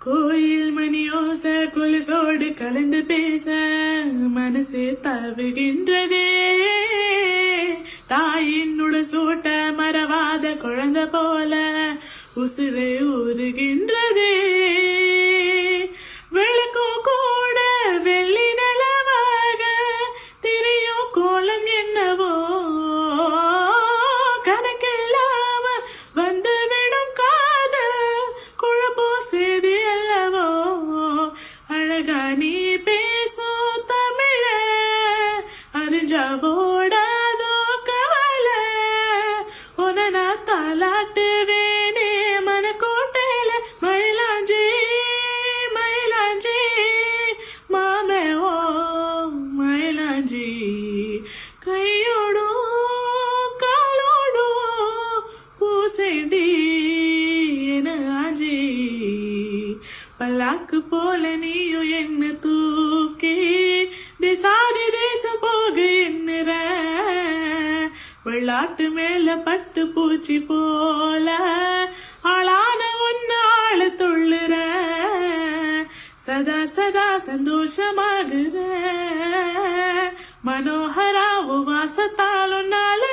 கோயில் மணியோச கொலுசோடு கலந்து பேச மனசு தவுகின்றதே. தாயினுட சூட்ட மறவாத குழந்தை போல உசுரை ஊறுகின்றதே. விளக்கோ கூட வெள்ளி நிலவாக திரையோ கோலம் என்னவோ கணக்கில்லாம வந்துவிடும் காதல் குழப்போ செய்தி அல்லவோ. அழகா நீ பேசும் தமிழ அறிஞ்சாவோடாதோ கவலை உன நான் தாலாட்டுவேனே மனக்கோட்டையில மயிலாஞ்சி மயிலாஞ்சி மாமே ஓ மயிலாஞ்சி. கையோடும் காலோடும் பூசேண்டி என ஆஞ்சி. பல்லாக்கு போல நீயும் என்ன தூக்கி தேசாதி தேசம் போக எண்ணுற. வெள்ளாட்டு மேல பட்டு பூச்சி போல ஆளான ஒன்னாள தொள்ளுற. சதா சதா சந்தோஷமாகுற மனோகரா வாசத்தாலும் நாலு